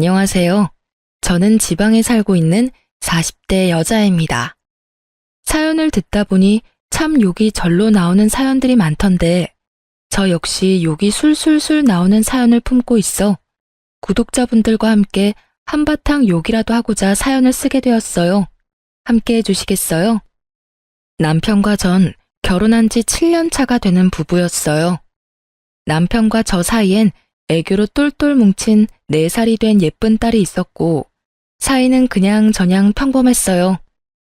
안녕하세요. 저는 지방에 살고 있는 40대 여자입니다. 사연을 듣다 보니 참 욕이 절로 나오는 사연들이 많던데 저 역시 욕이 술술술 나오는 사연을 품고 있어 구독자분들과 함께 한바탕 욕이라도 하고자 사연을 쓰게 되었어요. 함께 해주시겠어요? 남편과 전 결혼한 지 7년 차가 되는 부부였어요. 남편과 저 사이엔 애교로 똘똘 뭉친 4살이 된 예쁜 딸이 있었고 사이는 그냥 저냥 평범했어요.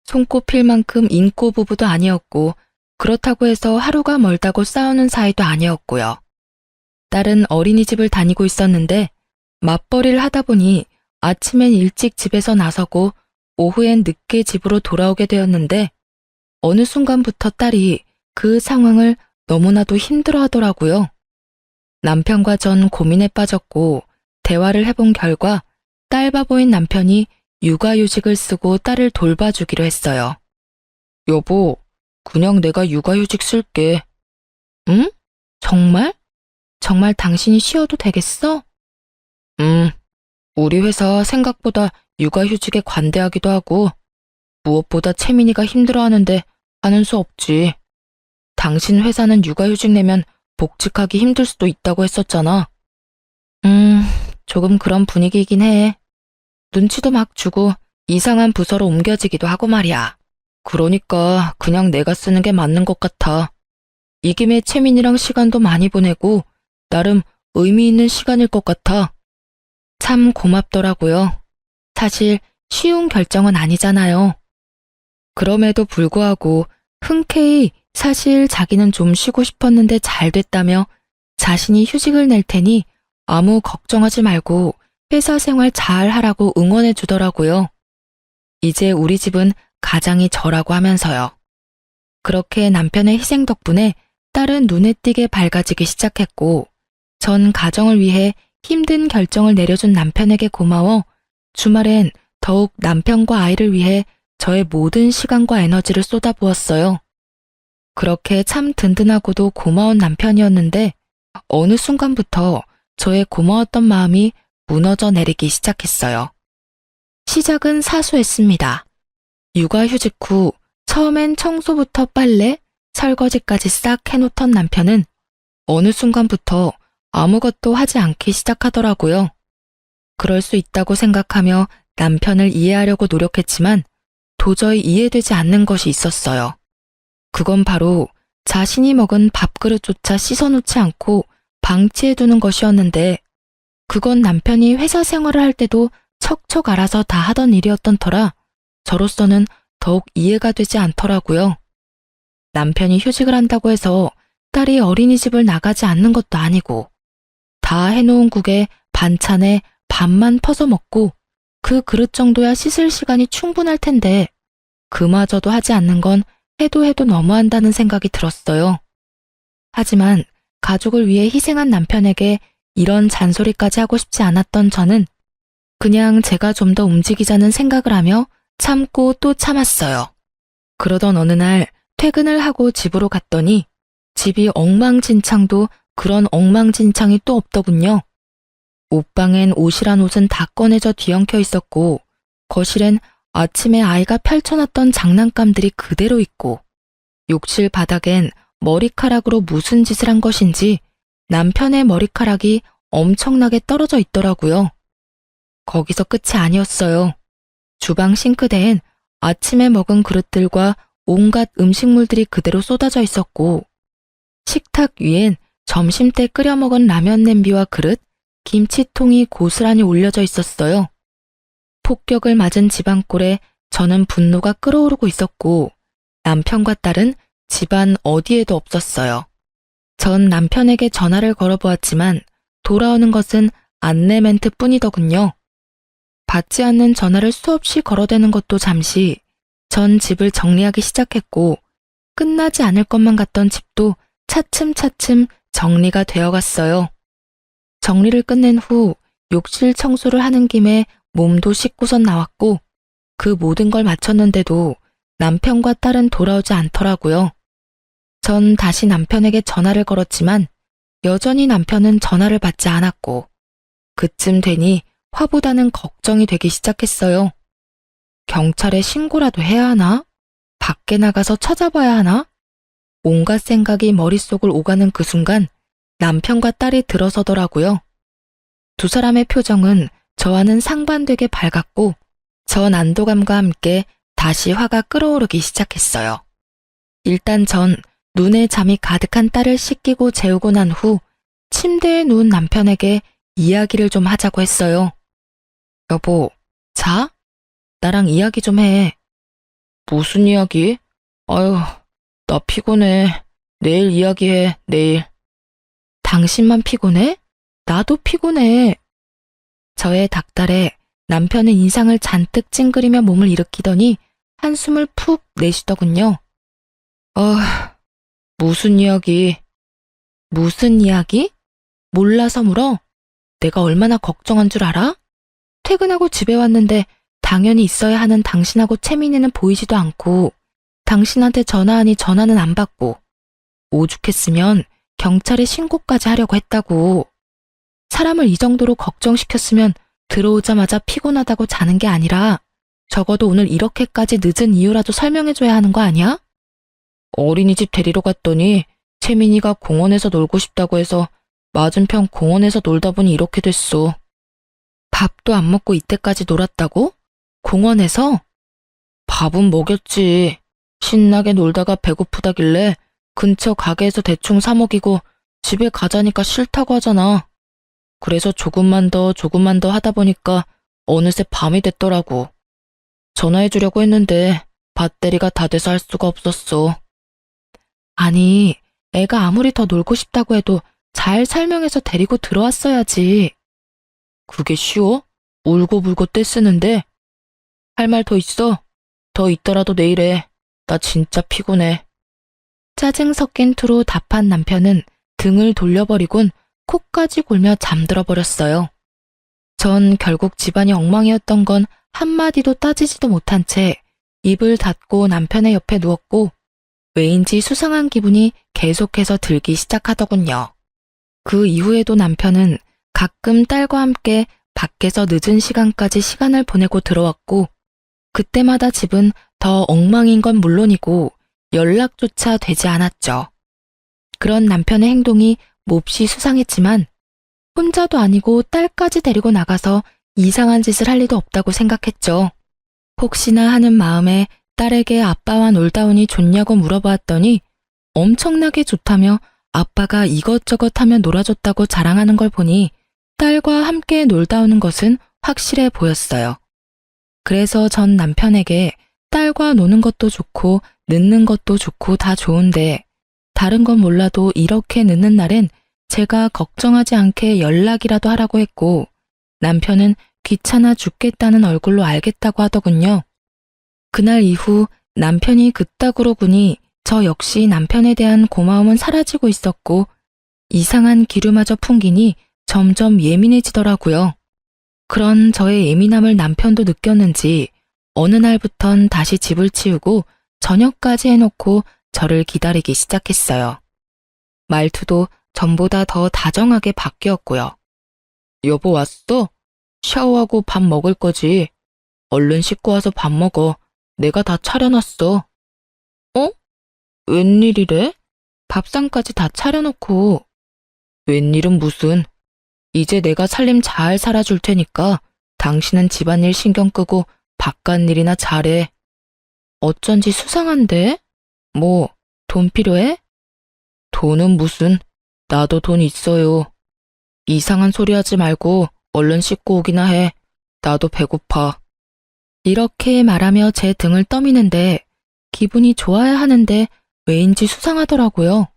손꼽힐 만큼 인고 부부도 아니었고 그렇다고 해서 하루가 멀다고 싸우는 사이도 아니었고요. 딸은 어린이집을 다니고 있었는데 맞벌이를 하다 보니 아침엔 일찍 집에서 나서고 오후엔 늦게 집으로 돌아오게 되었는데 어느 순간부터 딸이 그 상황을 너무나도 힘들어하더라고요. 남편과 전 고민에 빠졌고 대화를 해본 결과 딸 바보인 남편이 육아휴직을 쓰고 딸을 돌봐주기로 했어요. 여보, 그냥 내가 육아휴직 쓸게. 응? 정말? 정말 당신이 쉬어도 되겠어? 우리 회사 생각보다 육아휴직에 관대하기도 하고 무엇보다 채민이가 힘들어하는데 하는 수 없지. 당신 회사는 육아휴직 내면 복직하기 힘들 수도 있다고 했었잖아. 조금 그런 분위기이긴 해. 눈치도 막 주고 이상한 부서로 옮겨지기도 하고 말이야. 그러니까 그냥 내가 쓰는 게 맞는 것 같아. 이 김에 채민이랑 시간도 많이 보내고 나름 의미 있는 시간일 것 같아. 참 고맙더라고요. 사실 쉬운 결정은 아니잖아요. 그럼에도 불구하고 흔쾌히 사실 자기는 좀 쉬고 싶었는데 잘 됐다며 자신이 휴직을 낼 테니 아무 걱정하지 말고 회사 생활 잘 하라고 응원해 주더라고요. 이제 우리 집은 가장이 저라고 하면서요. 그렇게 남편의 희생 덕분에 딸은 눈에 띄게 밝아지기 시작했고 전 가정을 위해 힘든 결정을 내려준 남편에게 고마워 주말엔 더욱 남편과 아이를 위해 저의 모든 시간과 에너지를 쏟아부었어요. 그렇게 참 든든하고도 고마운 남편이었는데 어느 순간부터 저의 고마웠던 마음이 무너져 내리기 시작했어요. 시작은 사소했습니다. 육아휴직 후 처음엔 청소부터 빨래, 설거지까지 싹 해놓던 남편은 어느 순간부터 아무것도 하지 않기 시작하더라고요. 그럴 수 있다고 생각하며 남편을 이해하려고 노력했지만 도저히 이해되지 않는 것이 있었어요. 그건 바로 자신이 먹은 밥그릇조차 씻어놓지 않고 방치해두는 것이었는데 그건 남편이 회사 생활을 할 때도 척척 알아서 다 하던 일이었던 터라 저로서는 더욱 이해가 되지 않더라고요. 남편이 휴직을 한다고 해서 딸이 어린이집을 나가지 않는 것도 아니고 다 해놓은 국에 반찬에 밥만 퍼서 먹고 그 그릇 정도야 씻을 시간이 충분할 텐데 그마저도 하지 않는 건 해도 너무한다는 생각이 들었어요. 하지만 가족을 위해 희생한 남편에게 이런 잔소리까지 하고 싶지 않았던 저는 그냥 제가 좀 더 움직이자는 생각을 하며 참고 또 참았어요. 그러던 어느 날 퇴근을 하고 집으로 갔더니 집이 엉망진창도 그런 엉망진창이 또 없더군요. 옷방엔 옷이란 옷은 다 꺼내져 뒤엉켜 있었고 거실엔 아침에 아이가 펼쳐놨던 장난감들이 그대로 있고 욕실 바닥엔 머리카락으로 무슨 짓을 한 것인지 남편의 머리카락이 엄청나게 떨어져 있더라고요. 거기서 끝이 아니었어요. 주방 싱크대엔 아침에 먹은 그릇들과 온갖 음식물들이 그대로 쏟아져 있었고 식탁 위엔 점심때 끓여 먹은 라면 냄비와 그릇, 김치통이 고스란히 올려져 있었어요. 폭격을 맞은 집안꼴에 저는 분노가 끓어오르고 있었고 남편과 딸은 집안 어디에도 없었어요. 전 남편에게 전화를 걸어보았지만 돌아오는 것은 안내 멘트 뿐이더군요. 받지 않는 전화를 수없이 걸어대는 것도 잠시 전 집을 정리하기 시작했고 끝나지 않을 것만 같던 집도 차츰차츰 정리가 되어갔어요. 정리를 끝낸 후 욕실 청소를 하는 김에 몸도 씻고선 나왔고 그 모든 걸 마쳤는데도 남편과 딸은 돌아오지 않더라고요. 전 다시 남편에게 전화를 걸었지만 여전히 남편은 전화를 받지 않았고 그쯤 되니 화보다는 걱정이 되기 시작했어요. 경찰에 신고라도 해야 하나? 밖에 나가서 찾아봐야 하나? 온갖 생각이 머릿속을 오가는 그 순간 남편과 딸이 들어서더라고요. 두 사람의 표정은 저와는 상반되게 밝았고 전 안도감과 함께 다시 화가 끓어오르기 시작했어요. 일단 전 눈에 잠이 가득한 딸을 씻기고 재우고 난 후 침대에 누운 남편에게 이야기를 좀 하자고 했어요. 여보, 자? 나랑 이야기 좀 해. 무슨 이야기? 아유, 나 피곤해. 내일 이야기해, 내일. 당신만 피곤해? 나도 피곤해. 저의 닭달에 남편은 인상을 잔뜩 찡그리며 몸을 일으키더니 한숨을 푹 내쉬더군요. 무슨 이야기? 무슨 이야기? 몰라서 물어? 내가 얼마나 걱정한 줄 알아? 퇴근하고 집에 왔는데 당연히 있어야 하는 당신하고 채민이는 보이지도 않고 당신한테 전화하니 전화는 안 받고 오죽했으면 경찰에 신고까지 하려고 했다고. 사람을 이 정도로 걱정시켰으면 들어오자마자 피곤하다고 자는 게 아니라 적어도 오늘 이렇게까지 늦은 이유라도 설명해줘야 하는 거 아니야? 어린이집 데리러 갔더니 채민이가 공원에서 놀고 싶다고 해서 맞은편 공원에서 놀다 보니 이렇게 됐어. 밥도 안 먹고 이때까지 놀았다고? 공원에서? 밥은 먹였지. 신나게 놀다가 배고프다길래 근처 가게에서 대충 사 먹이고 집에 가자니까 싫다고 하잖아. 그래서 조금만 더 하다 보니까 어느새 밤이 됐더라고. 전화해주려고 했는데 배터리가 다 돼서 할 수가 없었어. 아니, 애가 아무리 더 놀고 싶다고 해도 잘 설명해서 데리고 들어왔어야지. 그게 쉬워? 울고불고 떼쓰는데? 할 말 더 있어? 더 있더라도 내일 해. 나 진짜 피곤해. 짜증 섞인 투로 답한 남편은 등을 돌려버리곤 코까지 골며 잠들어 버렸어요. 전 결국 집안이 엉망이었던 건 한마디도 따지지도 못한 채 입을 닫고 남편의 옆에 누웠고 왜인지 수상한 기분이 계속해서 들기 시작하더군요. 그 이후에도 남편은 가끔 딸과 함께 밖에서 늦은 시간까지 시간을 보내고 들어왔고 그때마다 집은 더 엉망인 건 물론이고 연락조차 되지 않았죠. 그런 남편의 행동이 몹시 수상했지만 혼자도 아니고 딸까지 데리고 나가서 이상한 짓을 할 리도 없다고 생각했죠. 혹시나 하는 마음에 딸에게 아빠와 놀다 오니 좋냐고 물어보았더니 엄청나게 좋다며 아빠가 이것저것 하며 놀아줬다고 자랑하는 걸 보니 딸과 함께 놀다 오는 것은 확실해 보였어요. 그래서 전 남편에게 딸과 노는 것도 좋고 늦는 것도 좋고 다 좋은데 다른 건 몰라도 이렇게 늦는 날엔 제가 걱정하지 않게 연락이라도 하라고 했고 남편은 귀찮아 죽겠다는 얼굴로 알겠다고 하더군요. 그날 이후 남편이 그따구로 구니 저 역시 남편에 대한 고마움은 사라지고 있었고 이상한 기류마저 풍기니 점점 예민해지더라고요. 그런 저의 예민함을 남편도 느꼈는지 어느 날부턴 다시 집을 치우고 저녁까지 해놓고 저를 기다리기 시작했어요. 말투도 전보다 더 다정하게 바뀌었고요. 여보 왔어? 샤워하고 밥 먹을 거지. 얼른 씻고 와서 밥 먹어. 내가 다 차려놨어. 어? 웬일이래? 밥상까지 다 차려놓고. 웬일은 무슨. 이제 내가 살림 잘 살아줄 테니까 당신은 집안일 신경 끄고 바깥일이나 잘해. 어쩐지 수상한데? 뭐, 돈 필요해? 돈은 무슨, 나도 돈 있어요. 이상한 소리 하지 말고 얼른 씻고 오기나 해. 나도 배고파. 이렇게 말하며 제 등을 떠미는데 기분이 좋아야 하는데 왜인지 수상하더라고요.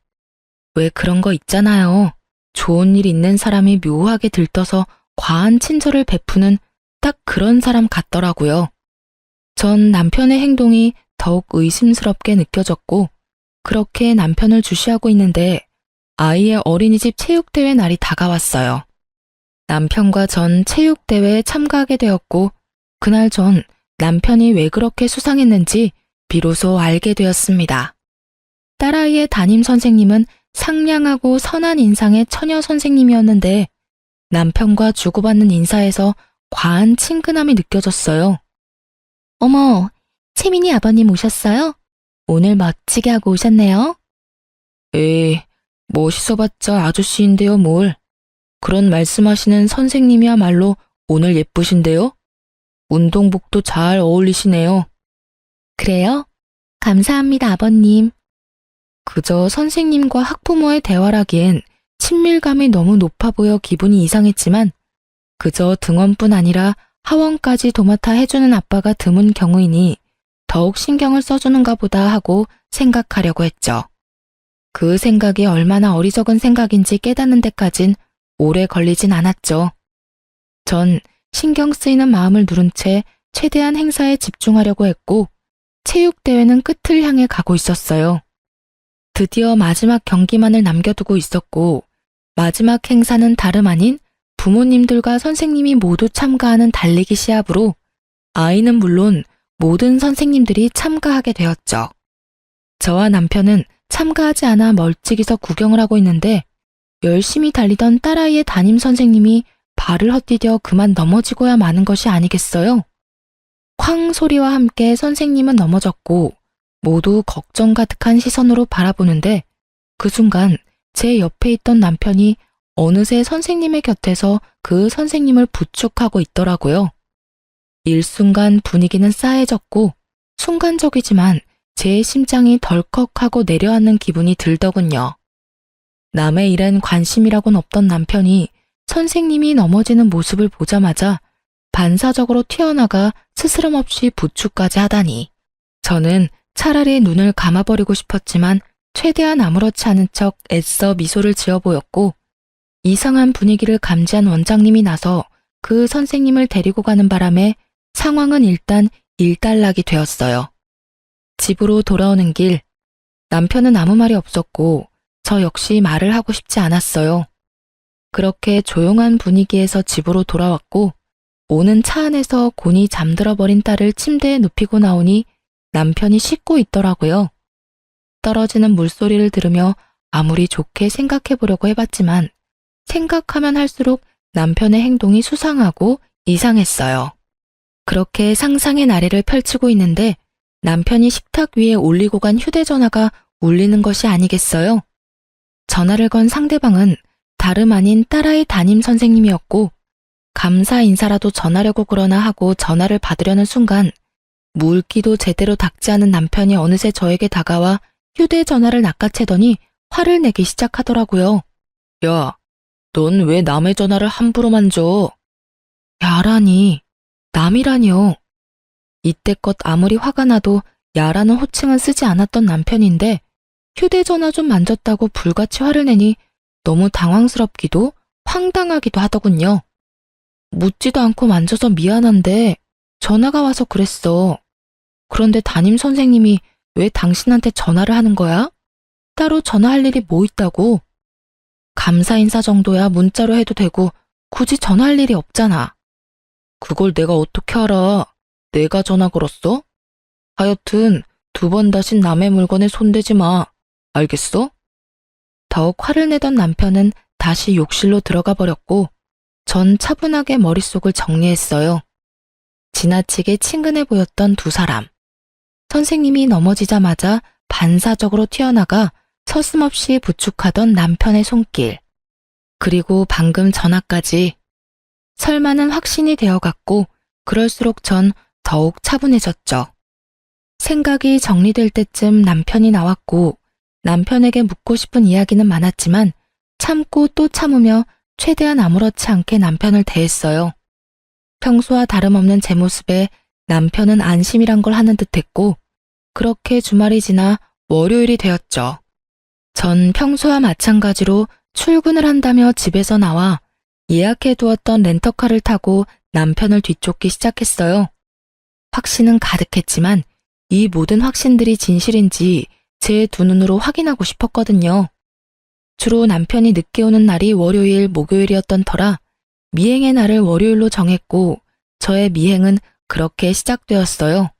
왜 그런 거 있잖아요. 좋은 일 있는 사람이 묘하게 들떠서 과한 친절을 베푸는 딱 그런 사람 같더라고요. 전 남편의 행동이 더욱 의심스럽게 느껴졌고 그렇게 남편을 주시하고 있는데 아이의 어린이집 체육대회 날이 다가왔어요. 남편과 전 체육대회에 참가하게 되었고 그날 전 남편이 왜 그렇게 수상했는지 비로소 알게 되었습니다. 딸아이의 담임 선생님은 상냥하고 선한 인상의 처녀 선생님이었는데 남편과 주고받는 인사에서 과한 친근함이 느껴졌어요. 어머, 채민이 아버님 오셨어요? 오늘 멋지게 하고 오셨네요. 에이, 멋있어봤자 아저씨인데요, 뭘. 그런 말씀하시는 선생님이야말로 오늘 예쁘신데요? 운동복도 잘 어울리시네요. 그래요? 감사합니다, 아버님. 그저 선생님과 학부모의 대화라기엔 친밀감이 너무 높아 보여 기분이 이상했지만 그저 등원뿐 아니라 하원까지 도맡아 해주는 아빠가 드문 경우이니 더욱 신경을 써주는가 보다 하고 생각하려고 했죠. 그 생각이 얼마나 어리석은 생각인지 깨닫는 데까진 오래 걸리진 않았죠. 전 신경 쓰이는 마음을 누른 채 최대한 행사에 집중하려고 했고 체육대회는 끝을 향해 가고 있었어요. 드디어 마지막 경기만을 남겨두고 있었고 마지막 행사는 다름 아닌 부모님들과 선생님이 모두 참가하는 달리기 시합으로 아이는 물론 모든 선생님들이 참가하게 되었죠. 저와 남편은 참가하지 않아 멀찍이서 구경을 하고 있는데 열심히 달리던 딸아이의 담임 선생님이 발을 헛디뎌 그만 넘어지고야 마는 것이 아니겠어요? 쾅 소리와 함께 선생님은 넘어졌고 모두 걱정 가득한 시선으로 바라보는데 그 순간 제 옆에 있던 남편이 어느새 선생님의 곁에서 그 선생님을 부축하고 있더라고요. 일순간 분위기는 싸해졌고 순간적이지만 제 심장이 덜컥하고 내려앉는 기분이 들더군요. 남의 일엔 관심이라곤 없던 남편이 선생님이 넘어지는 모습을 보자마자 반사적으로 튀어나가 스스럼 없이 부축까지 하다니. 저는 차라리 눈을 감아버리고 싶었지만 최대한 아무렇지 않은 척 애써 미소를 지어 보였고 이상한 분위기를 감지한 원장님이 나서 그 선생님을 데리고 가는 바람에 상황은 일단 일단락이 되었어요. 집으로 돌아오는 길, 남편은 아무 말이 없었고 저 역시 말을 하고 싶지 않았어요. 그렇게 조용한 분위기에서 집으로 돌아왔고 오는 차 안에서 곤히 잠들어 버린 딸을 침대에 눕히고 나오니 남편이 씻고 있더라고요. 떨어지는 물소리를 들으며 아무리 좋게 생각해 보려고 해봤지만 생각하면 할수록 남편의 행동이 수상하고 이상했어요. 그렇게 상상의 나래를 펼치고 있는데 남편이 식탁 위에 올리고 간 휴대전화가 울리는 것이 아니겠어요? 전화를 건 상대방은 다름 아닌 딸아이 담임 선생님이었고 감사 인사라도 전하려고 그러나 하고 전화를 받으려는 순간 물기도 제대로 닦지 않은 남편이 어느새 저에게 다가와 휴대전화를 낚아채더니 화를 내기 시작하더라고요. 야, 넌 왜 남의 전화를 함부로 만져? 야라니, 남이라니요. 이때껏 아무리 화가 나도 야라는 호칭은 쓰지 않았던 남편인데 휴대전화 좀 만졌다고 불같이 화를 내니 너무 당황스럽기도 황당하기도 하더군요. 묻지도 않고 만져서 미안한데 전화가 와서 그랬어. 그런데 담임 선생님이 왜 당신한테 전화를 하는 거야? 따로 전화할 일이 뭐 있다고? 감사 인사 정도야 문자로 해도 되고 굳이 전화할 일이 없잖아. 그걸 내가 어떻게 알아? 내가 전화 걸었어? 하여튼 2번 다신 남의 물건에 손대지 마. 알겠어? 더욱 화를 내던 남편은 다시 욕실로 들어가 버렸고 전 차분하게 머릿속을 정리했어요. 지나치게 친근해 보였던 두 사람. 선생님이 넘어지자마자 반사적으로 튀어나가 서슴없이 부축하던 남편의 손길. 그리고 방금 전화까지. 설마는 확신이 되어갔고 그럴수록 전 더욱 차분해졌죠. 생각이 정리될 때쯤 남편이 나왔고 남편에게 묻고 싶은 이야기는 많았지만 참고 또 참으며 최대한 아무렇지 않게 남편을 대했어요. 평소와 다름없는 제 모습에 남편은 안심이란 걸 하는 듯했고 그렇게 주말이 지나 월요일이 되었죠. 전 평소와 마찬가지로 출근을 한다며 집에서 나와 예약해두었던 렌터카를 타고 남편을 뒤쫓기 시작했어요. 확신은 가득했지만 이 모든 확신들이 진실인지 제 두 눈으로 확인하고 싶었거든요. 주로 남편이 늦게 오는 날이 월요일, 목요일이었던 터라 미행의 날을 월요일로 정했고 저의 미행은 그렇게 시작되었어요.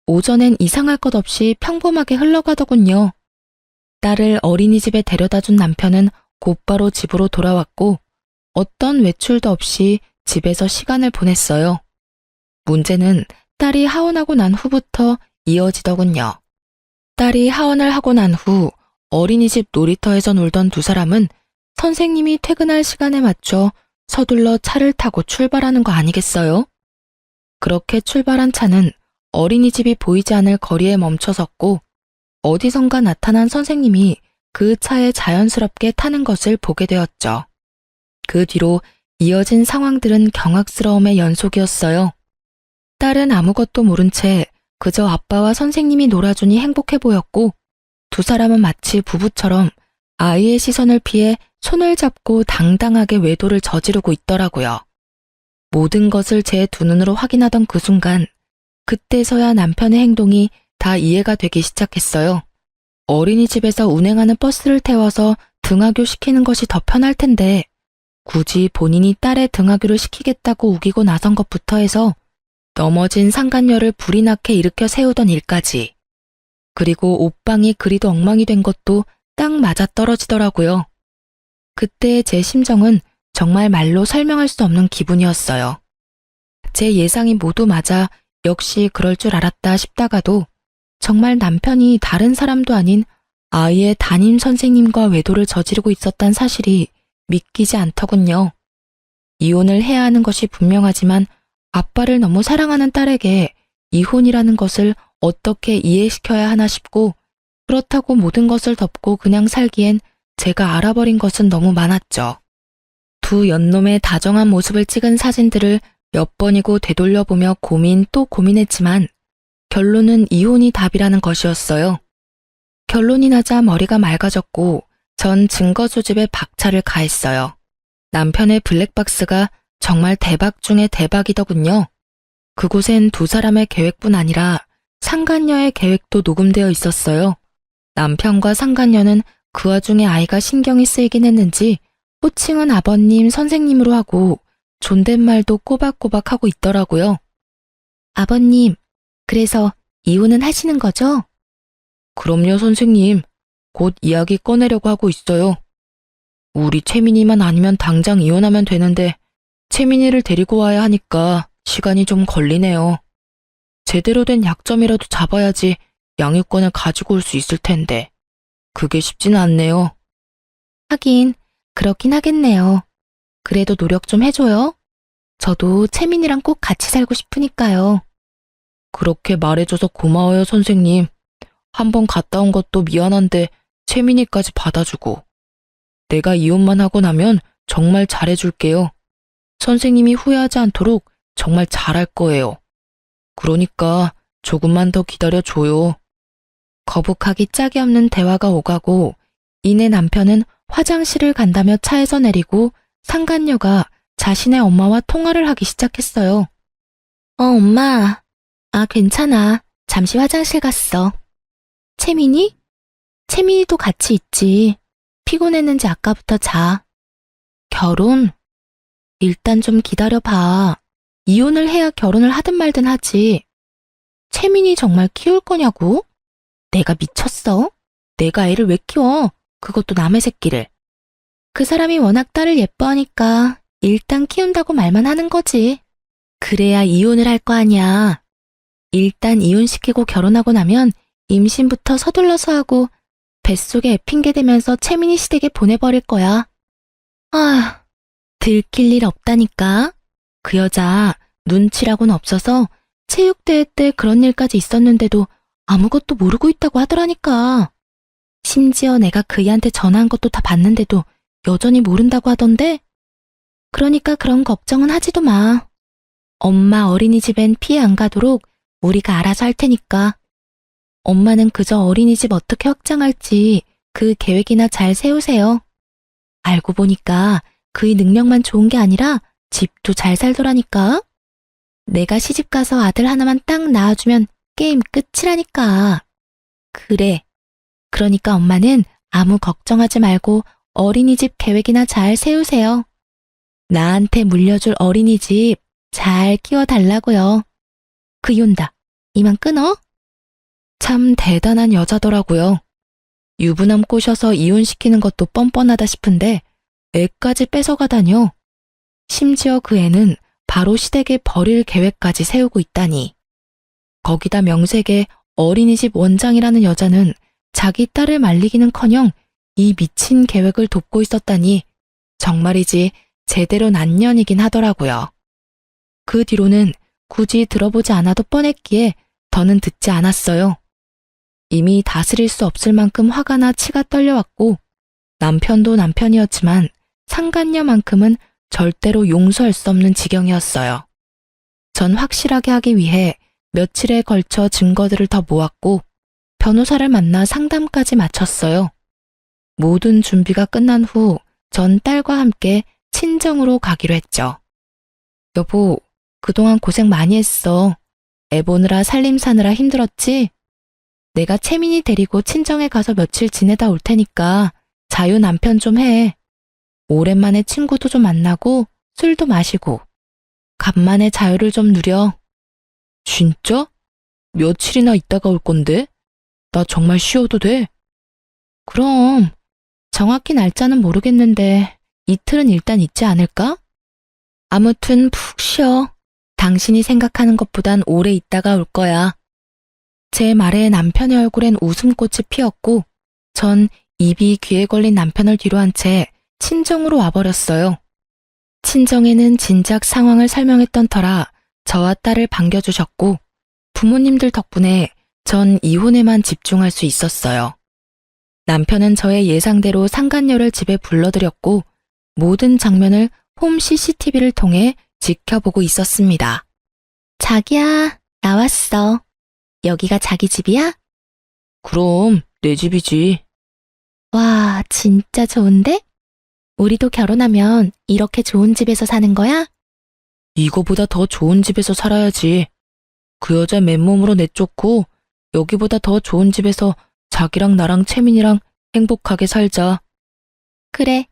오전엔 이상할 것 없이 평범하게 흘러가더군요. 딸을 어린이집에 데려다 준 남편은 곧바로 집으로 돌아왔고 어떤 외출도 없이 집에서 시간을 보냈어요. 문제는 딸이 하원하고 난 후부터 이어지더군요. 딸이 하원을 하고 난 후 어린이집 놀이터에서 놀던 두 사람은 선생님이 퇴근할 시간에 맞춰 서둘러 차를 타고 출발하는 거 아니겠어요? 그렇게 출발한 차는 어린이집이 보이지 않을 거리에 멈춰섰고 어디선가 나타난 선생님이 그 차에 자연스럽게 타는 것을 보게 되었죠. 그 뒤로 이어진 상황들은 경악스러움의 연속이었어요. 딸은 아무것도 모른 채 그저 아빠와 선생님이 놀아주니 행복해 보였고 두 사람은 마치 부부처럼 아이의 시선을 피해 손을 잡고 당당하게 외도를 저지르고 있더라고요. 모든 것을 제 두 눈으로 확인하던 그 순간 그때서야 남편의 행동이 다 이해가 되기 시작했어요. 어린이집에서 운행하는 버스를 태워서 등하교 시키는 것이 더 편할 텐데 굳이 본인이 딸의 등하교를 시키겠다고 우기고 나선 것부터 해서 넘어진 상간녀를 불이 나게 일으켜 세우던 일까지 그리고 옷방이 그리도 엉망이 된 것도 딱 맞아떨어지더라고요. 그때의 제 심정은 정말 말로 설명할 수 없는 기분이었어요. 제 예상이 모두 맞아 역시 그럴 줄 알았다 싶다가도 정말 남편이 다른 사람도 아닌 아이의 담임 선생님과 외도를 저지르고 있었단 사실이 믿기지 않더군요. 이혼을 해야 하는 것이 분명하지만 아빠를 너무 사랑하는 딸에게 이혼이라는 것을 어떻게 이해시켜야 하나 싶고 그렇다고 모든 것을 덮고 그냥 살기엔 제가 알아버린 것은 너무 많았죠. 두 연놈의 다정한 모습을 찍은 사진들을 몇 번이고 되돌려보며 고민 또 고민했지만 결론은 이혼이 답이라는 것이었어요. 결론이 나자 머리가 맑아졌고 전 증거 수집에 박차를 가했어요. 남편의 블랙박스가 정말 대박 중에 대박이더군요. 그곳엔 두 사람의 계획뿐 아니라 상간녀의 계획도 녹음되어 있었어요. 남편과 상간녀는 그 와중에 아이가 신경이 쓰이긴 했는지 호칭은 아버님, 선생님으로 하고 존댓말도 꼬박꼬박 하고 있더라고요. 아버님, 그래서 이혼은 하시는 거죠? 그럼요, 선생님. 곧 이야기 꺼내려고 하고 있어요. 우리 채민이만 아니면 당장 이혼하면 되는데 채민이를 데리고 와야 하니까 시간이 좀 걸리네요. 제대로 된 약점이라도 잡아야지 양육권을 가지고 올 수 있을 텐데 그게 쉽지는 않네요. 하긴 그렇긴 하겠네요. 그래도 노력 좀 해줘요. 저도 채민이랑 꼭 같이 살고 싶으니까요. 그렇게 말해줘서 고마워요, 선생님. 한번 갔다 온 것도 미안한데 채민이까지 받아주고. 내가 이혼만 하고 나면 정말 잘해줄게요. 선생님이 후회하지 않도록 정말 잘할 거예요. 그러니까 조금만 더 기다려줘요. 거북하기 짝이 없는 대화가 오가고 이내 남편은 화장실을 간다며 차에서 내리고 상간녀가 자신의 엄마와 통화를 하기 시작했어요. 엄마. 괜찮아. 잠시 화장실 갔어. 채민이? 채민이도 같이 있지. 피곤했는지 아까부터 자. 결혼? 일단 좀 기다려봐. 이혼을 해야 결혼을 하든 말든 하지. 채민이 정말 키울 거냐고? 내가 미쳤어? 내가 애를 왜 키워? 그것도 남의 새끼를. 그 사람이 워낙 딸을 예뻐하니까 일단 키운다고 말만 하는 거지. 그래야 이혼을 할 거 아니야. 일단 이혼시키고 결혼하고 나면 임신부터 서둘러서 하고 뱃속에 애 핑계 대면서 채민이 시댁에 보내버릴 거야. 들킬 일 없다니까. 그 여자 눈치라고는 없어서 체육대회 때 그런 일까지 있었는데도 아무것도 모르고 있다고 하더라니까. 심지어 내가 그이한테 전화한 것도 다 봤는데도 여전히 모른다고 하던데? 그러니까 그런 걱정은 하지도 마. 엄마 어린이집엔 피해 안 가도록 우리가 알아서 할 테니까. 엄마는 그저 어린이집 어떻게 확장할지 그 계획이나 잘 세우세요. 알고 보니까 그의 능력만 좋은 게 아니라 집도 잘 살더라니까. 내가 시집가서 아들 하나만 딱 낳아주면 게임 끝이라니까. 그래. 그러니까 엄마는 아무 걱정하지 말고 어린이집 계획이나 잘 세우세요. 나한테 물려줄 어린이집 잘 키워달라고요. 그이 온다. 이만 끊어. 참 대단한 여자더라고요. 유부남 꼬셔서 이혼시키는 것도 뻔뻔하다 싶은데 애까지 뺏어가다뇨. 심지어 그 애는 바로 시댁에 버릴 계획까지 세우고 있다니. 거기다 명색에 어린이집 원장이라는 여자는 자기 딸을 말리기는커녕 이 미친 계획을 돕고 있었다니 정말이지 제대로 난년이긴 하더라고요. 그 뒤로는 굳이 들어보지 않아도 뻔했기에 더는 듣지 않았어요. 이미 다스릴 수 없을 만큼 화가 나 치가 떨려왔고 남편도 남편이었지만 상간녀만큼은 절대로 용서할 수 없는 지경이었어요. 전 확실하게 하기 위해 며칠에 걸쳐 증거들을 더 모았고 변호사를 만나 상담까지 마쳤어요. 모든 준비가 끝난 후 전 딸과 함께 친정으로 가기로 했죠. 여보, 그동안 고생 많이 했어. 애 보느라 살림 사느라 힘들었지? 내가 채민이 데리고 친정에 가서 며칠 지내다 올 테니까 자유 남편 좀 해. 오랜만에 친구도 좀 만나고 술도 마시고 간만에 자유를 좀 누려. 진짜? 며칠이나 있다가 올 건데? 나 정말 쉬어도 돼? 그럼 정확히 날짜는 모르겠는데 이틀은 일단 있지 않을까? 아무튼 푹 쉬어. 당신이 생각하는 것보단 오래 있다가 올 거야. 제 말에 남편의 얼굴엔 웃음꽃이 피었고 전 입이 귀에 걸린 남편을 뒤로 한 채 친정으로 와버렸어요. 친정에는 진작 상황을 설명했던 터라 저와 딸을 반겨주셨고 부모님들 덕분에 전 이혼에만 집중할 수 있었어요. 남편은 저의 예상대로 상간녀를 집에 불러들였고 모든 장면을 홈 CCTV를 통해 지켜보고 있었습니다. 자기야, 나왔어. 여기가 자기 집이야? 그럼 내 집이지. 와, 진짜 좋은데? 우리도 결혼하면 이렇게 좋은 집에서 사는 거야? 이거보다 더 좋은 집에서 살아야지. 그 여자 맨몸으로 내쫓고 여기보다 더 좋은 집에서 자기랑 나랑 채민이랑 행복하게 살자. 그래,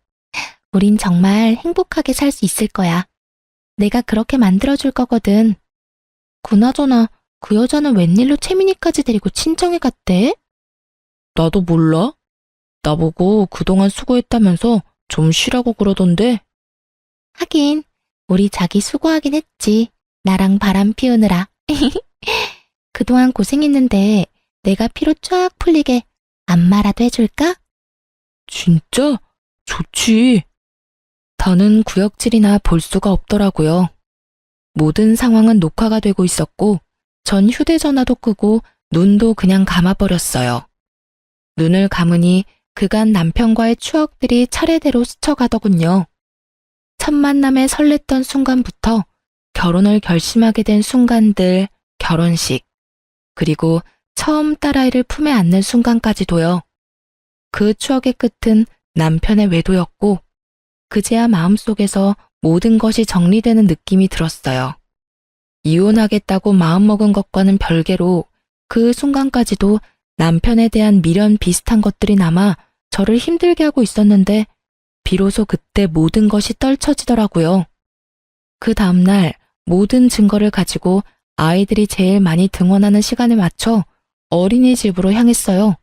우린 정말 행복하게 살 수 있을 거야. 내가 그렇게 만들어줄 거거든. 그나저나 그 여자는 웬일로 채민이까지 데리고 친정에 갔대? 나도 몰라. 나보고 그동안 수고했다면서 좀 쉬라고 그러던데. 하긴 우리 자기 수고하긴 했지. 나랑 바람 피우느라. 그동안 고생했는데 내가 피로 쫙 풀리게 안마라도 해줄까? 진짜? 좋지. 더는 구역질이나 볼 수가 없더라고요. 모든 상황은 녹화가 되고 있었고 전 휴대전화도 끄고 눈도 그냥 감아버렸어요. 눈을 감으니 그간 남편과의 추억들이 차례대로 스쳐가더군요. 첫 만남에 설렜던 순간부터 결혼을 결심하게 된 순간들, 결혼식, 그리고 처음 딸아이를 품에 안는 순간까지도요. 그 추억의 끝은 남편의 외도였고 그제야 마음속에서 모든 것이 정리되는 느낌이 들었어요. 이혼하겠다고 마음먹은 것과는 별개로 그 순간까지도 남편에 대한 미련 비슷한 것들이 남아 저를 힘들게 하고 있었는데 비로소 그때 모든 것이 떨쳐지더라고요. 그 다음날 모든 증거를 가지고 아이들이 제일 많이 등원하는 시간에 맞춰 어린이집으로 향했어요.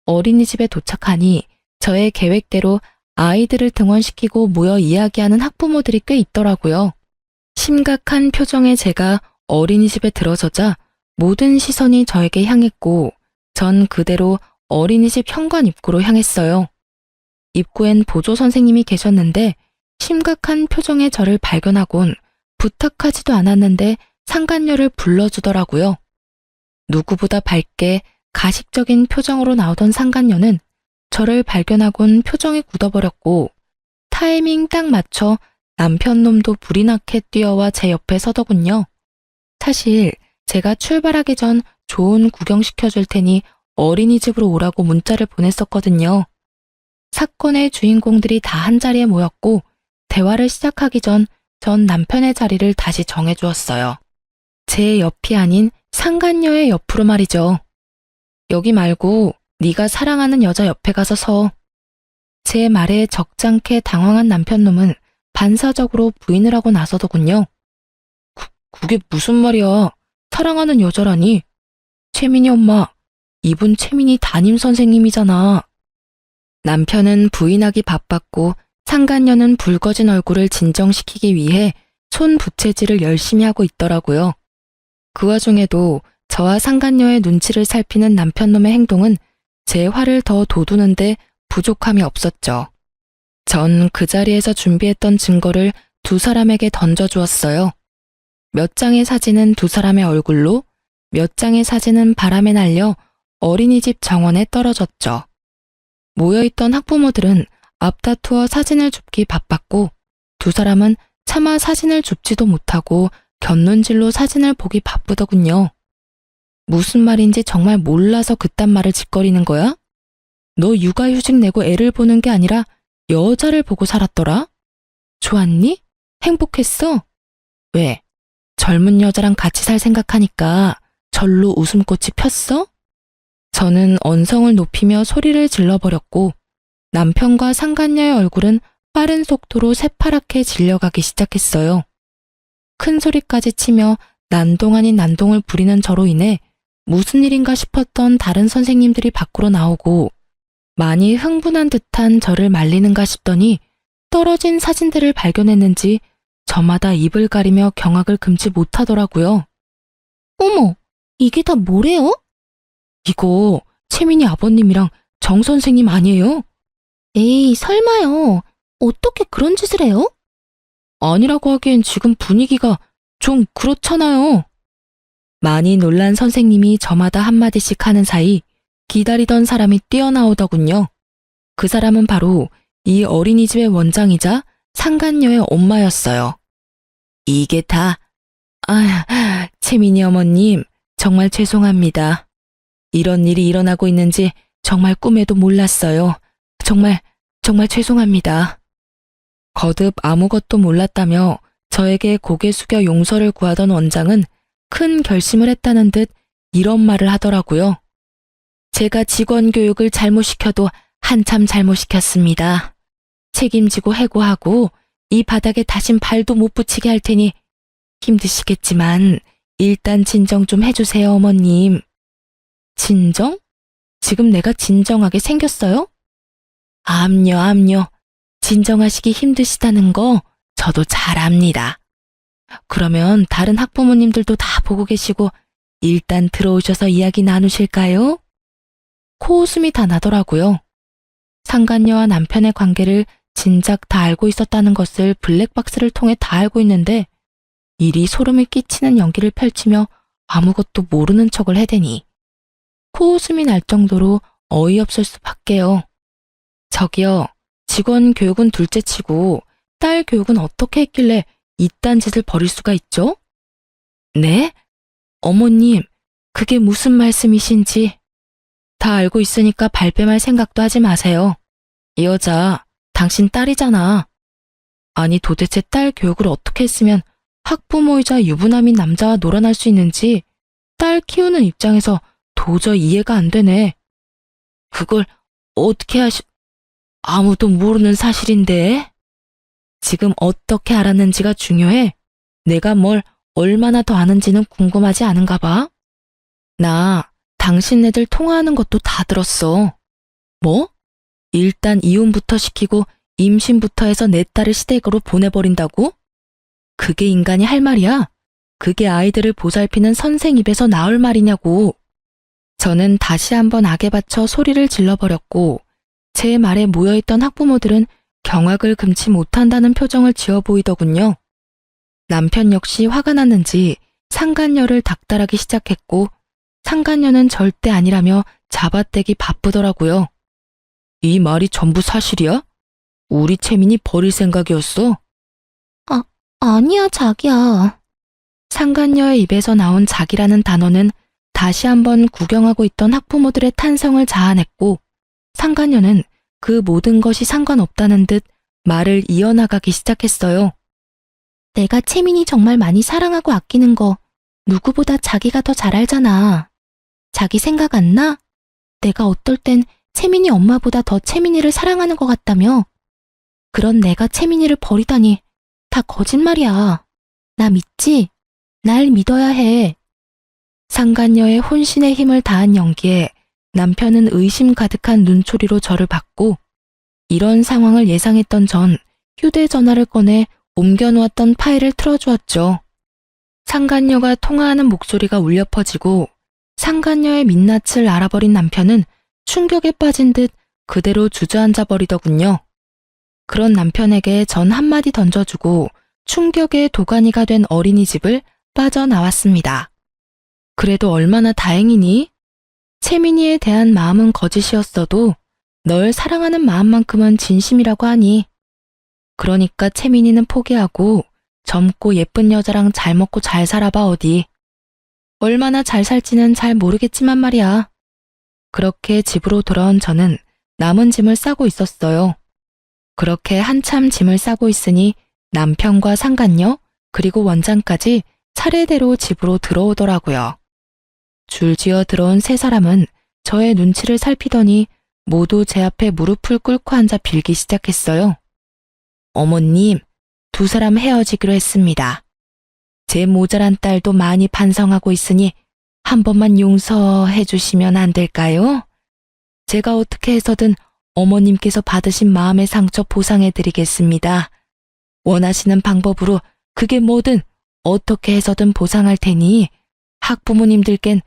어린이집에 도착하니 저의 계획대로 아이들을 등원시키고 모여 이야기하는 학부모들이 꽤 있더라고요. 심각한 표정의 제가 어린이집에 들어서자 모든 시선이 저에게 향했고 전 그대로 어린이집 현관 입구로 향했어요. 입구엔 보조 선생님이 계셨는데 심각한 표정의 저를 발견하곤 부탁하지도 않았는데 상간녀를 불러주더라고요. 누구보다 밝게 가식적인 표정으로 나오던 상간녀는 저를 발견하곤 표정이 굳어버렸고 타이밍 딱 맞춰 남편 놈도 불이 나게 뛰어와 제 옆에 서더군요. 사실 제가 출발하기 전 좋은 구경시켜줄 테니 어린이집으로 오라고 문자를 보냈었거든요. 사건의 주인공들이 다 한자리에 모였고 대화를 시작하기 전 남편의 자리를 다시 정해주었어요. 제 옆이 아닌 상간녀의 옆으로 말이죠. 여기 말고 네가 사랑하는 여자 옆에 가서 서. 제 말에 적잖게 당황한 남편놈은 반사적으로 부인을 하고 나서더군요. 그게 무슨 말이야. 사랑하는 여자라니. 채민이 엄마, 이분 채민이 담임선생님이잖아. 남편은 부인하기 바빴고 상간녀는 붉어진 얼굴을 진정시키기 위해 손 부채질을 열심히 하고 있더라고요. 그 와중에도 저와 상간녀의 눈치를 살피는 남편놈의 행동은 제 화를 더 돋우는데 부족함이 없었죠. 전 그 자리에서 준비했던 증거를 두 사람에게 던져주었어요. 몇 장의 사진은 두 사람의 얼굴로, 몇 장의 사진은 바람에 날려 어린이집 정원에 떨어졌죠. 모여있던 학부모들은 앞다투어 사진을 줍기 바빴고 두 사람은 차마 사진을 줍지도 못하고 곁눈질로 사진을 보기 바쁘더군요. 무슨 말인지 정말 몰라서 그딴 말을 짓거리는 거야? 너 육아휴직 내고 애를 보는 게 아니라 여자를 보고 살았더라? 좋았니? 행복했어? 왜? 젊은 여자랑 같이 살 생각하니까 절로 웃음꽃이 폈어? 저는 언성을 높이며 소리를 질러버렸고 남편과 상간녀의 얼굴은 빠른 속도로 새파랗게 질려가기 시작했어요. 큰 소리까지 치며 난동 아닌 난동을 부리는 저로 인해 무슨 일인가 싶었던 다른 선생님들이 밖으로 나오고 많이 흥분한 듯한 저를 말리는가 싶더니 떨어진 사진들을 발견했는지 저마다 입을 가리며 경악을 금치 못하더라고요. 어머, 이게 다 뭐래요? 이거 채민이 아버님이랑 정 선생님 아니에요? 에이, 설마요. 어떻게 그런 짓을 해요? 아니라고 하기엔 지금 분위기가 좀 그렇잖아요. 많이 놀란 선생님이 저마다 한마디씩 하는 사이 기다리던 사람이 뛰어나오더군요. 그 사람은 바로 이 어린이집의 원장이자 상간녀의 엄마였어요. 이게 다, 채민이 어머님, 정말 죄송합니다. 이런 일이 일어나고 있는지 정말 꿈에도 몰랐어요. 정말 죄송합니다. 거듭 아무것도 몰랐다며 저에게 고개 숙여 용서를 구하던 원장은 큰 결심을 했다는 듯 이런 말을 하더라고요. 제가 직원 교육을 잘못시켜도 한참 잘못시켰습니다. 책임지고 해고하고 이 바닥에 다신 발도 못 붙이게 할 테니 힘드시겠지만 일단 진정 좀 해주세요, 어머님. 진정? 지금 내가 진정하게 생겼어요? 암요. 진정하시기 힘드시다는 거 저도 잘 압니다. 그러면 다른 학부모님들도 다 보고 계시고 일단 들어오셔서 이야기 나누실까요? 코웃음이 다 나더라고요. 상간녀와 남편의 관계를 진작 다 알고 있었다는 것을 블랙박스를 통해 다 알고 있는데 이리 소름을 끼치는 연기를 펼치며 아무것도 모르는 척을 해대니 코웃음이 날 정도로 어이없을 수밖에요. 저기요, 직원 교육은 둘째치고 딸 교육은 어떻게 했길래 이딴 짓을 벌일 수가 있죠? 네? 어머님, 그게 무슨 말씀이신지 다 알고 있으니까 발뺌할 생각도 하지 마세요. 이 여자, 당신 딸이잖아. 아니 도대체 딸 교육을 어떻게 했으면 학부모이자 유부남인 남자와 놀아날 수 있는지 딸 키우는 입장에서 도저히 이해가 안 되네. 그걸 어떻게 아무도 모르는 사실인데? 지금 어떻게 알았는지가 중요해. 내가 뭘 얼마나 더 아는지는 궁금하지 않은가 봐. 나 당신네들 통화하는 것도 다 들었어. 뭐? 일단 이혼부터 시키고 임신부터 해서 내 딸을 시댁으로 보내버린다고? 그게 인간이 할 말이야? 그게 아이들을 보살피는 선생 입에서 나올 말이냐고. 저는 다시 한번 악에 받쳐 소리를 질러버렸고 제 말에 모여있던 학부모들은 경악을 금치 못한다는 표정을 지어 보이더군요. 남편 역시 화가 났는지 상간녀를 닥달하기 시작했고 상간녀는 절대 아니라며 잡아떼기 바쁘더라고요. 이 말이 전부 사실이야? 우리 채민이 버릴 생각이었어? 아니야, 자기야. 상간녀의 입에서 나온 자기라는 단어는 다시 한번 구경하고 있던 학부모들의 탄성을 자아냈고 상간녀는 그 모든 것이 상관없다는 듯 말을 이어나가기 시작했어요. 내가 채민이 정말 많이 사랑하고 아끼는 거 누구보다 자기가 더 잘 알잖아. 자기 생각 안 나? 내가 어떨 땐 채민이 엄마보다 더 채민이를 사랑하는 것 같다며. 그런 내가 채민이를 버리다니 다 거짓말이야. 나 믿지? 날 믿어야 해. 상간녀의 혼신의 힘을 다한 연기에 남편은 의심 가득한 눈초리로 저를 봤고 이런 상황을 예상했던 전 휴대전화를 꺼내 옮겨놓았던 파일을 틀어주었죠. 상간녀가 통화하는 목소리가 울려 퍼지고 상간녀의 민낯을 알아버린 남편은 충격에 빠진 듯 그대로 주저앉아 버리더군요. 그런 남편에게 전 한마디 던져주고 충격의 도가니가 된 어린이집을 빠져나왔습니다. 그래도 얼마나 다행이니? 채민이에 대한 마음은 거짓이었어도 널 사랑하는 마음만큼은 진심이라고 하니. 그러니까 채민이는 포기하고 젊고 예쁜 여자랑 잘 먹고 잘 살아봐 어디. 얼마나 잘 살지는 잘 모르겠지만 말이야. 그렇게 집으로 돌아온 저는 남은 짐을 싸고 있었어요. 그렇게 한참 짐을 싸고 있으니 남편과 상간녀 그리고 원장까지 차례대로 집으로 들어오더라고요. 줄지어 들어온 세 사람은 저의 눈치를 살피더니 모두 제 앞에 무릎을 꿇고 앉아 빌기 시작했어요. 어머님, 두 사람 헤어지기로 했습니다. 제 모자란 딸도 많이 반성하고 있으니 한 번만 용서해 주시면 안 될까요? 제가 어떻게 해서든 어머님께서 받으신 마음의 상처 보상해 드리겠습니다. 원하시는 방법으로 그게 뭐든 어떻게 해서든 보상할 테니 학부모님들겐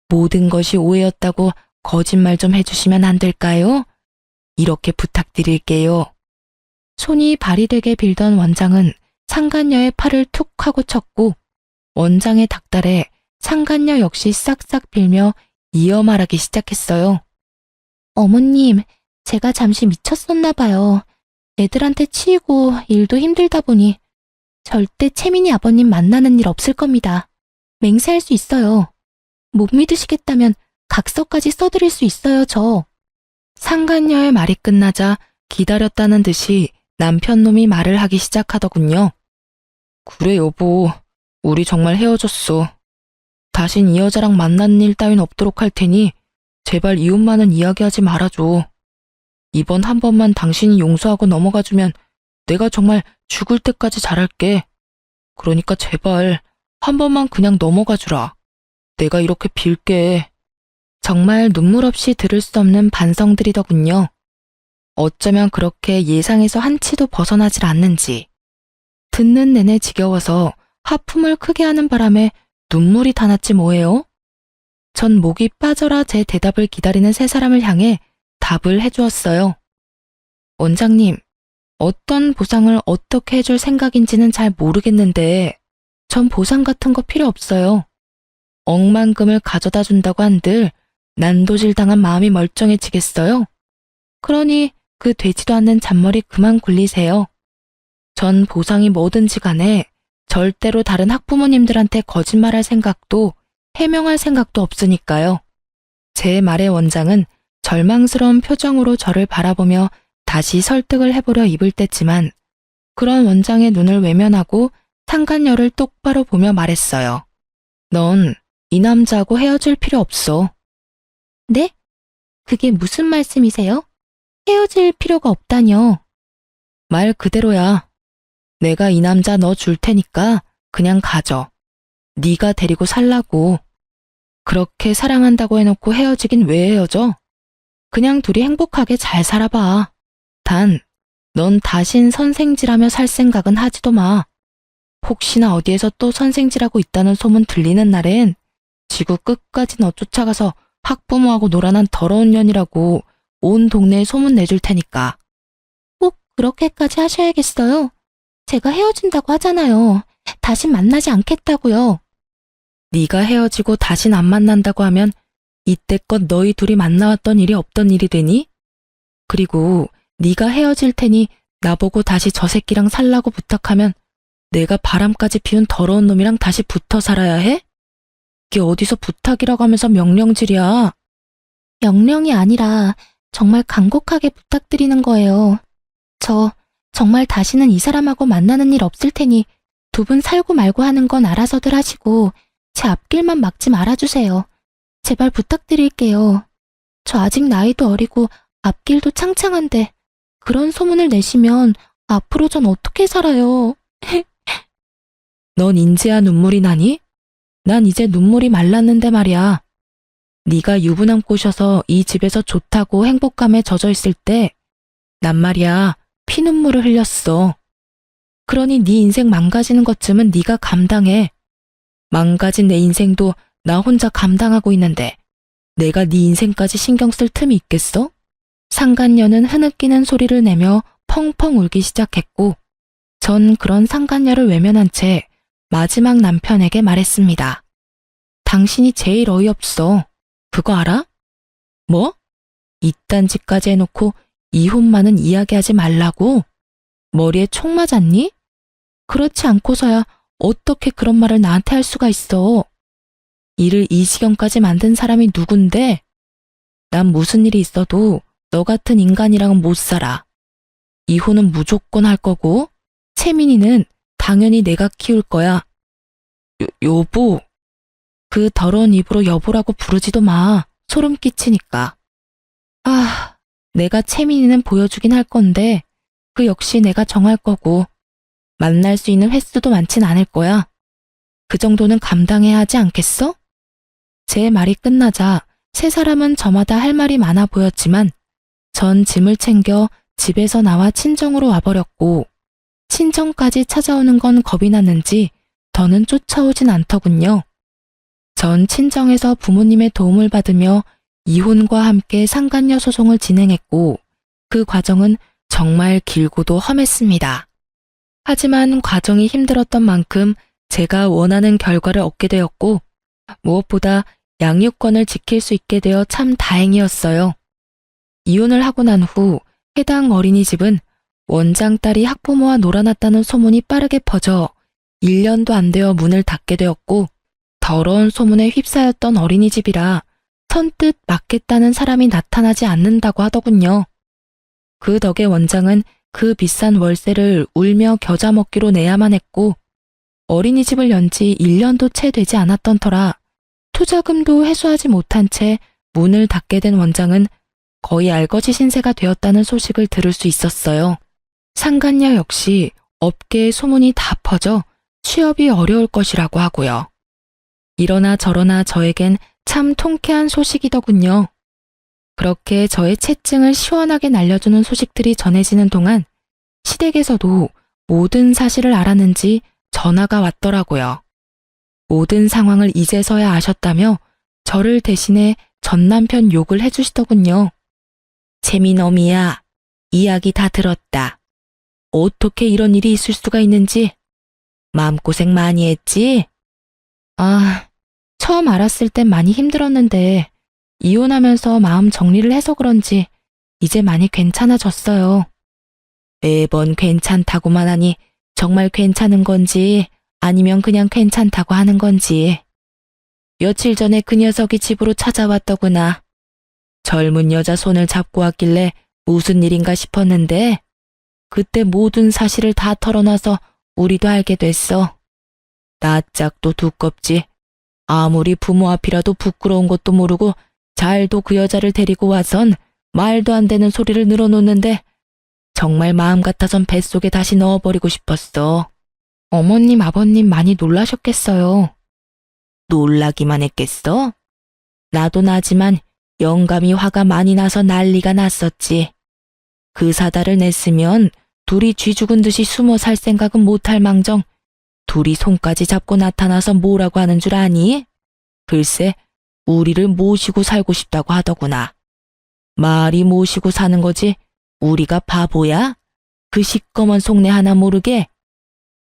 모든 것이 오해였다고 거짓말 좀 해주시면 안 될까요? 이렇게 부탁드릴게요. 손이 발이되게 빌던 원장은 상간녀의 팔을 툭 하고 쳤고 원장의 닭달에 상간녀 역시 싹싹 빌며 이어 말하기 시작했어요. 어머님, 제가 잠시 미쳤었나 봐요. 애들한테 치이고 일도 힘들다 보니 절대 채민이 아버님 만나는 일 없을 겁니다. 맹세할 수 있어요. 못 믿으시겠다면 각서까지 써드릴 수 있어요, 저. 상간녀의 말이 끝나자 기다렸다는 듯이 남편 놈이 말을 하기 시작하더군요. 그래 여보, 우리 정말 헤어졌어. 다신 이 여자랑 만나는 일 따윈 없도록 할 테니 제발 이웃만은 이야기하지 말아줘. 이번 한 번만 당신이 용서하고 넘어가주면 내가 정말 죽을 때까지 잘할게. 그러니까 제발 한 번만 그냥 넘어가주라. 내가 이렇게 빌게. 정말 눈물 없이 들을 수 없는 반성들이더군요. 어쩌면 그렇게 예상에서 한치도 벗어나질 않는지. 듣는 내내 지겨워서 하품을 크게 하는 바람에 눈물이 다 났지 뭐예요? 전 목이 빠져라 제 대답을 기다리는 세 사람을 향해 답을 해주었어요. 원장님, 어떤 보상을 어떻게 해줄 생각인지는 잘 모르겠는데 전 보상 같은 거 필요 없어요. 억만금을 가져다 준다고 한들 난도질 당한 마음이 멀쩡해지겠어요? 그러니 그 되지도 않는 잔머리 그만 굴리세요. 전 보상이 뭐든지 간에 절대로 다른 학부모님들한테 거짓말할 생각도 해명할 생각도 없으니까요. 제 말에 원장은 절망스러운 표정으로 저를 바라보며 다시 설득을 해보려 입을 뗐지만 그런 원장의 눈을 외면하고 상간녀를 똑바로 보며 말했어요. 넌 이 남자하고 헤어질 필요 없어. 네? 그게 무슨 말씀이세요? 헤어질 필요가 없다뇨. 말 그대로야. 내가 이 남자 너 줄 테니까 그냥 가져. 네가 데리고 살라고. 그렇게 사랑한다고 해놓고 헤어지긴 왜 헤어져? 그냥 둘이 행복하게 잘 살아봐. 단, 넌 다신 선생질하며 살 생각은 하지도 마. 혹시나 어디에서 또 선생질하고 있다는 소문 들리는 날엔 지구 끝까지 너 쫓아가서 학부모하고 놀아난 더러운 년이라고 온 동네에 소문 내줄 테니까. 꼭 그렇게까지 하셔야겠어요. 제가 헤어진다고 하잖아요. 다신 만나지 않겠다고요. 네가 헤어지고 다신 안 만난다고 하면 이때껏 너희 둘이 만나왔던 일이 없던 일이 되니? 그리고 네가 헤어질 테니 나보고 다시 저 새끼랑 살라고 부탁하면 내가 바람까지 피운 더러운 놈이랑 다시 붙어 살아야 해? 이게 어디서 부탁이라고 하면서 명령질이야. 명령이 아니라 정말 간곡하게 부탁드리는 거예요. 저 정말 다시는 이 사람하고 만나는 일 없을 테니 두 분 살고 말고 하는 건 알아서들 하시고 제 앞길만 막지 말아주세요. 제발 부탁드릴게요. 저 아직 나이도 어리고 앞길도 창창한데 그런 소문을 내시면 앞으로 전 어떻게 살아요? 넌 인제야 눈물이 나니? 난 이제 눈물이 말랐는데 말이야. 네가 유부남 꼬셔서 이 집에서 좋다고 행복감에 젖어 있을 때 난 말이야, 피눈물을 흘렸어. 그러니 네 인생 망가지는 것쯤은 네가 감당해. 망가진 내 인생도 나 혼자 감당하고 있는데 내가 네 인생까지 신경 쓸 틈이 있겠어? 상간녀는 흐느끼는 소리를 내며 펑펑 울기 시작했고 전 그런 상간녀를 외면한 채 마지막 남편에게 말했습니다. 당신이 제일 어이없어. 그거 알아? 뭐? 이딴 짓까지 해놓고 이혼만은 이야기하지 말라고? 머리에 총 맞았니? 그렇지 않고서야 어떻게 그런 말을 나한테 할 수가 있어. 일을 이 지경까지 만든 사람이 누군데? 난 무슨 일이 있어도 너 같은 인간이랑은 못 살아. 이혼은 무조건 할 거고 채민이는 당연히 내가 키울 거야. 여보. 그 더러운 입으로 여보라고 부르지도 마. 소름 끼치니까. 아, 내가 채민이는 보여주긴 할 건데 그 역시 내가 정할 거고 만날 수 있는 횟수도 많진 않을 거야. 그 정도는 감당해야 하지 않겠어? 제 말이 끝나자 세 사람은 저마다 할 말이 많아 보였지만 전 짐을 챙겨 집에서 나와 친정으로 와버렸고 친정까지 찾아오는 건 겁이 났는지 더는 쫓아오진 않더군요. 전 친정에서 부모님의 도움을 받으며 이혼과 함께 상간녀 소송을 진행했고 그 과정은 정말 길고도 험했습니다. 하지만 과정이 힘들었던 만큼 제가 원하는 결과를 얻게 되었고 무엇보다 양육권을 지킬 수 있게 되어 참 다행이었어요. 이혼을 하고 난 후 해당 어린이집은 원장 딸이 학부모와 놀아났다는 소문이 빠르게 퍼져 1년도 안 되어 문을 닫게 되었고 더러운 소문에 휩싸였던 어린이집이라 선뜻 맡겠다는 사람이 나타나지 않는다고 하더군요. 그 덕에 원장은 그 비싼 월세를 울며 겨자 먹기로 내야만 했고 어린이집을 연 지 1년도 채 되지 않았던 터라 투자금도 회수하지 못한 채 문을 닫게 된 원장은 거의 알거지 신세가 되었다는 소식을 들을 수 있었어요. 상간녀 역시 업계의 소문이 다 퍼져 취업이 어려울 것이라고 하고요. 이러나 저러나 저에겐 참 통쾌한 소식이더군요. 그렇게 저의 채증을 시원하게 날려주는 소식들이 전해지는 동안 시댁에서도 모든 사실을 알았는지 전화가 왔더라고요. 모든 상황을 이제서야 아셨다며 저를 대신해 전 남편 욕을 해주시더군요. 재미너미야, 이야기 다 들었다. 어떻게 이런 일이 있을 수가 있는지 마음고생 많이 했지? 아, 처음 알았을 땐 많이 힘들었는데 이혼하면서 마음 정리를 해서 그런지 이제 많이 괜찮아졌어요. 매번 괜찮다고만 하니 정말 괜찮은 건지 아니면 그냥 괜찮다고 하는 건지. 며칠 전에 그 녀석이 집으로 찾아왔더구나. 젊은 여자 손을 잡고 왔길래 무슨 일인가 싶었는데 그때 모든 사실을 다 털어놔서 우리도 알게 됐어. 낯짝도 두껍지. 아무리 부모 앞이라도 부끄러운 것도 모르고 잘도 그 여자를 데리고 와선 말도 안 되는 소리를 늘어놓는데 정말 마음 같아선 뱃속에 다시 넣어버리고 싶었어. 어머님, 아버님 많이 놀라셨겠어요. 놀라기만 했겠어? 나도 나지만 영감이 화가 많이 나서 난리가 났었지. 그 사달을 냈으면 둘이 쥐 죽은 듯이 숨어 살 생각은 못할 망정 둘이 손까지 잡고 나타나서 뭐라고 하는 줄 아니? 글쎄 우리를 모시고 살고 싶다고 하더구나. 말이 모시고 사는 거지 우리가 바보야? 그 시꺼먼 속내 하나 모르게?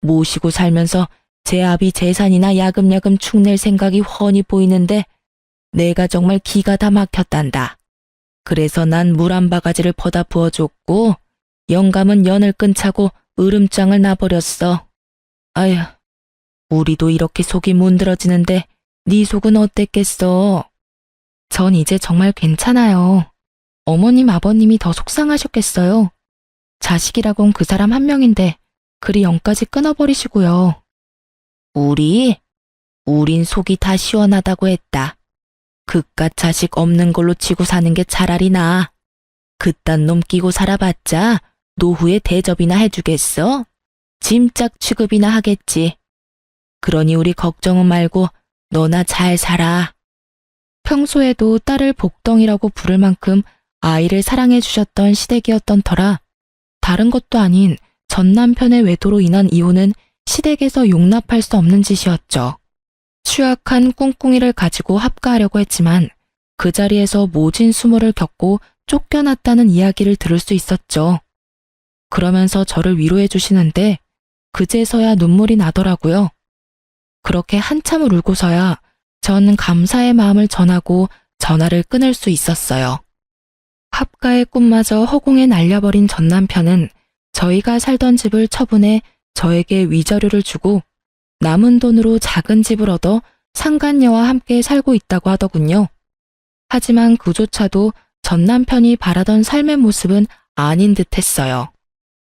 모시고 살면서 제 아비 재산이나 야금야금 축낼 생각이 훤히 보이는데 내가 정말 기가 다 막혔단다. 그래서 난 물 한 바가지를 퍼다 부어줬고 영감은 연을 끈차고 으름장을 놔버렸어. 아휴, 우리도 이렇게 속이 문드러지는데 네 속은 어땠겠어? 전 이제 정말 괜찮아요. 어머님, 아버님이 더 속상하셨겠어요. 자식이라곤 그 사람 한 명인데 그리 영까지 끊어버리시고요. 우린 속이 다 시원하다고 했다. 그깟 자식 없는 걸로 치고 사는 게 차라리 나아. 그딴 놈 끼고 살아봤자 노후에 대접이나 해주겠어? 짐짝 취급이나 하겠지. 그러니 우리 걱정은 말고 너나 잘 살아. 평소에도 딸을 복덩이라고 부를 만큼 아이를 사랑해 주셨던 시댁이었던 터라 다른 것도 아닌 전 남편의 외도로 인한 이혼은 시댁에서 용납할 수 없는 짓이었죠. 취약한 꿍꿍이를 가지고 합가하려고 했지만 그 자리에서 모진 수모를 겪고 쫓겨났다는 이야기를 들을 수 있었죠. 그러면서 저를 위로해 주시는데 그제서야 눈물이 나더라고요. 그렇게 한참을 울고서야 전 감사의 마음을 전하고 전화를 끊을 수 있었어요. 합가의 꿈마저 허공에 날려버린 전 남편은 저희가 살던 집을 처분해 저에게 위자료를 주고 남은 돈으로 작은 집을 얻어 상간녀와 함께 살고 있다고 하더군요. 하지만 그조차도 전 남편이 바라던 삶의 모습은 아닌 듯 했어요.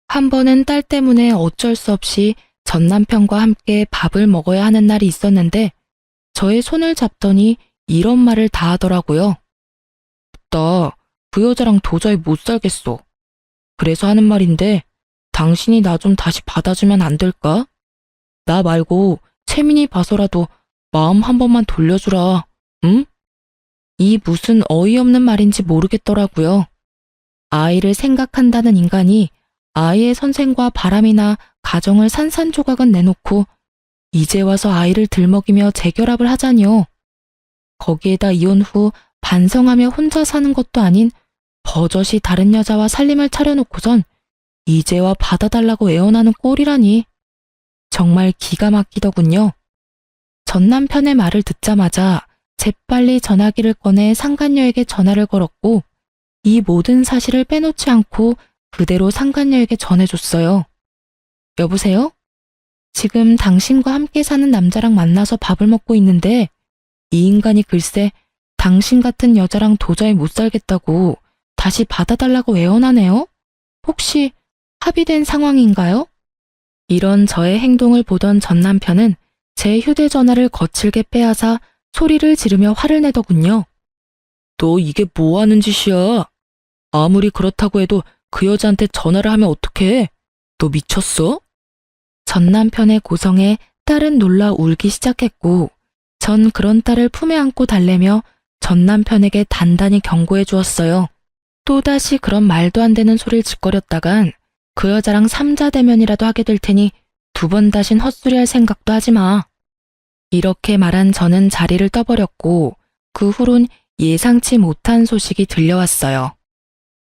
한 번은 딸 때문에 어쩔 수 없이 전 남편과 함께 밥을 먹어야 하는 날이 있었는데 저의 손을 잡더니 이런 말을 다 하더라고요. 나 그 여자랑 도저히 못 살겠어. 그래서 하는 말인데 당신이 나 좀 다시 받아주면 안 될까? 나 말고 채민이 봐서라도 마음 한 번만 돌려주라. 응? 이 무슨 어이없는 말인지 모르겠더라고요. 아이를 생각한다는 인간이 아이의 선생과 바람이나 가정을 산산조각은 내놓고 이제 와서 아이를 들먹이며 재결합을 하자니요. 거기에다 이혼 후 반성하며 혼자 사는 것도 아닌 버젓이 다른 여자와 살림을 차려놓고선 이제와 받아달라고 애원하는 꼴이라니. 정말 기가 막히더군요. 전 남편의 말을 듣자마자 재빨리 전화기를 꺼내 상간녀에게 전화를 걸었고 이 모든 사실을 빼놓지 않고 그대로 상간녀에게 전해줬어요. 여보세요? 지금 당신과 함께 사는 남자랑 만나서 밥을 먹고 있는데 이 인간이 글쎄 당신 같은 여자랑 도저히 못 살겠다고 다시 받아달라고 애원하네요? 혹시 합의된 상황인가요? 이런 저의 행동을 보던 전 남편은 제 휴대전화를 거칠게 빼앗아 소리를 지르며 화를 내더군요. 너 이게 뭐 하는 짓이야? 아무리 그렇다고 해도 그 여자한테 전화를 하면 어떡해? 너 미쳤어? 전 남편의 고성에 딸은 놀라 울기 시작했고 전 그런 딸을 품에 안고 달래며 전 남편에게 단단히 경고해 주었어요. 또다시 그런 말도 안 되는 소리를 짓거렸다간 그 여자랑 삼자대면이라도 하게 될 테니 두 번 다신 헛소리 할 생각도 하지 마. 이렇게 말한 저는 자리를 떠버렸고 그 후론 예상치 못한 소식이 들려왔어요.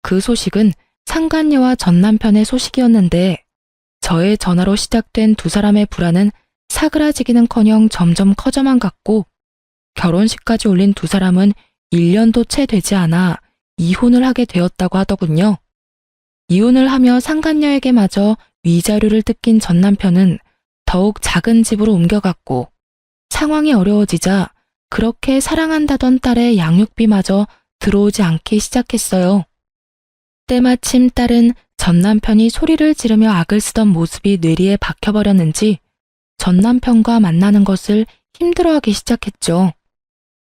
그 소식은 상간녀와 전 남편의 소식이었는데 저의 전화로 시작된 두 사람의 불화는 사그라지기는커녕 점점 커져만 갔고 결혼식까지 올린 두 사람은 1년도 채 되지 않아 이혼을 하게 되었다고 하더군요. 이혼을 하며 상간녀에게마저 위자료를 뜯긴 전 남편은 더욱 작은 집으로 옮겨갔고 상황이 어려워지자 그렇게 사랑한다던 딸의 양육비마저 들어오지 않기 시작했어요. 때마침 딸은 전 남편이 소리를 지르며 악을 쓰던 모습이 뇌리에 박혀버렸는지 전 남편과 만나는 것을 힘들어하기 시작했죠.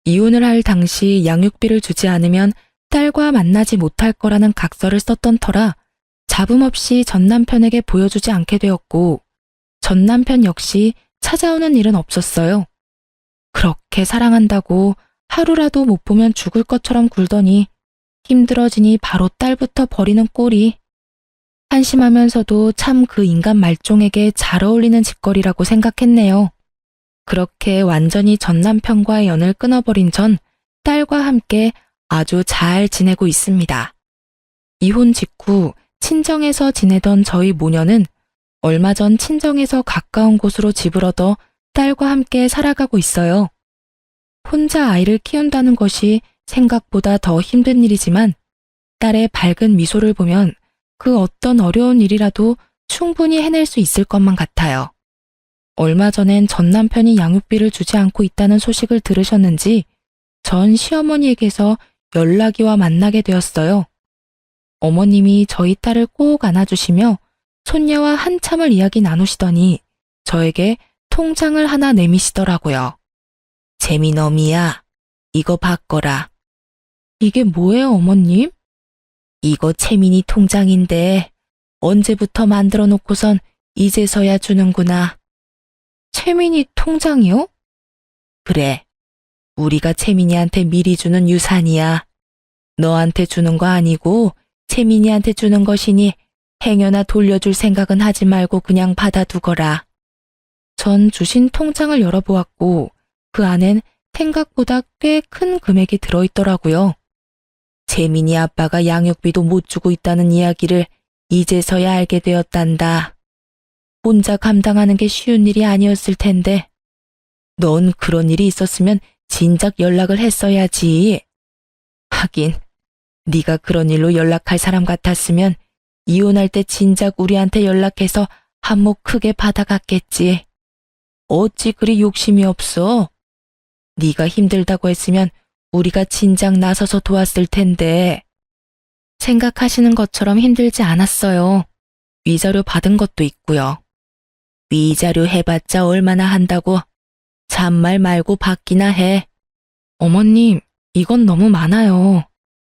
이혼을 할 당시 양육비를 주지 않으면 딸과 만나지 못할 거라는 각서를 썼던 터라 잡음 없이 전 남편에게 보여주지 않게 되었고 전 남편 역시 찾아오는 일은 없었어요. 그렇게 사랑한다고 하루라도 못 보면 죽을 것처럼 굴더니 힘들어지니 바로 딸부터 버리는 꼴이 한심하면서도 참 그 인간 말종에게 잘 어울리는 짓거리라고 생각했네요. 그렇게 완전히 전 남편과의 연을 끊어버린 전 딸과 함께 아주 잘 지내고 있습니다. 이혼 직후 친정에서 지내던 저희 모녀는 얼마 전 친정에서 가까운 곳으로 집을 얻어 딸과 함께 살아가고 있어요. 혼자 아이를 키운다는 것이 생각보다 더 힘든 일이지만 딸의 밝은 미소를 보면 그 어떤 어려운 일이라도 충분히 해낼 수 있을 것만 같아요. 얼마 전엔 전 남편이 양육비를 주지 않고 있다는 소식을 들으셨는지 전 시어머니에게서 연락이 와 만나게 되었어요. 어머님이 저희 딸을 꼭 안아주시며 손녀와 한참을 이야기 나누시더니 저에게 통장을 하나 내미시더라고요. 재미너미야, 이거 받거라. 이게 뭐예요, 어머님? 이거 채민이 통장인데 언제부터 만들어 놓고선 이제서야 주는구나. 채민이 통장이요? 그래, 우리가 채민이한테 미리 주는 유산이야. 너한테 주는 거 아니고 채민이한테 주는 것이니 행여나 돌려줄 생각은 하지 말고 그냥 받아두거라. 전 주신 통장을 열어보았고 그 안엔 생각보다 꽤 큰 금액이 들어있더라고요. 채민이 아빠가 양육비도 못 주고 있다는 이야기를 이제서야 알게 되었단다. 혼자 감당하는 게 쉬운 일이 아니었을 텐데. 넌 그런 일이 있었으면 진작 연락을 했어야지. 하긴 네가 그런 일로 연락할 사람 같았으면 이혼할 때 진작 우리한테 연락해서 한몫 크게 받아갔겠지. 어찌 그리 욕심이 없어? 네가 힘들다고 했으면 우리가 진작 나서서 도왔을 텐데. 생각하시는 것처럼 힘들지 않았어요. 위자료 받은 것도 있고요. 위자료 해봤자 얼마나 한다고. 잔말 말고 받기나 해. 어머님, 이건 너무 많아요.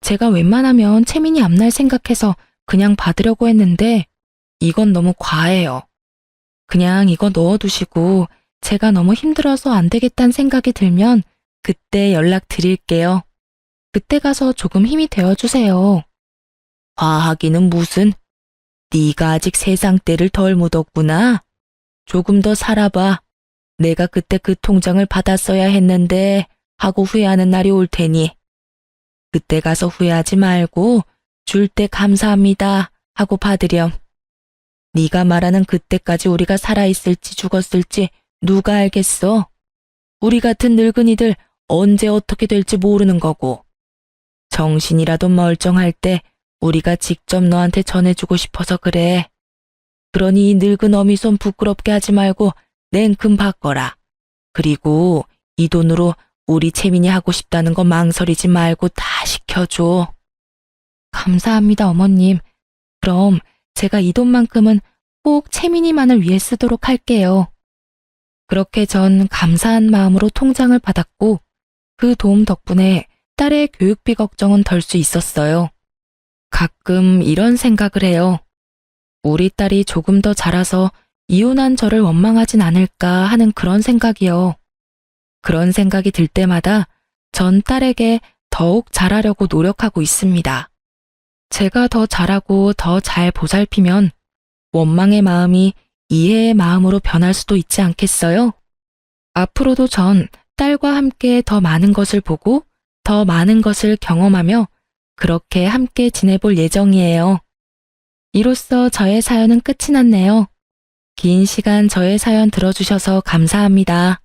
제가 웬만하면 채민이 앞날 생각해서 그냥 받으려고 했는데 이건 너무 과해요. 그냥 이거 넣어두시고 제가 너무 힘들어서 안 되겠다는 생각이 들면 그때 연락드릴게요. 그때 가서 조금 힘이 되어주세요. 과하기는 무슨? 네가 아직 세상 때를 덜 묻었구나. 조금 더 살아봐. 내가 그때 그 통장을 받았어야 했는데 하고 후회하는 날이 올 테니 그때 가서 후회하지 말고 줄 때 감사합니다 하고 받으렴. 네가 말하는 그때까지 우리가 살아있을지 죽었을지 누가 알겠어? 우리 같은 늙은이들 언제 어떻게 될지 모르는 거고. 정신이라도 멀쩡할 때 우리가 직접 너한테 전해주고 싶어서 그래. 그러니 이 늙은 어미손 부끄럽게 하지 말고 냉큼 바꿔라. 그리고 이 돈으로 우리 채민이 하고 싶다는 거 망설이지 말고 다 시켜줘. 감사합니다, 어머님. 그럼 제가 이 돈만큼은 꼭 채민이만을 위해 쓰도록 할게요. 그렇게 전 감사한 마음으로 통장을 받았고 그 도움 덕분에 딸의 교육비 걱정은 덜 수 있었어요. 가끔 이런 생각을 해요. 우리 딸이 조금 더 자라서 이혼한 저를 원망하진 않을까 하는 그런 생각이요. 그런 생각이 들 때마다 전 딸에게 더욱 잘하려고 노력하고 있습니다. 제가 더 잘하고 더 잘 보살피면 원망의 마음이 이해의 마음으로 변할 수도 있지 않겠어요? 앞으로도 전 딸과 함께 더 많은 것을 보고 더 많은 것을 경험하며 그렇게 함께 지내볼 예정이에요. 이로써 저의 사연은 끝이 났네요. 긴 시간 저의 사연 들어주셔서 감사합니다.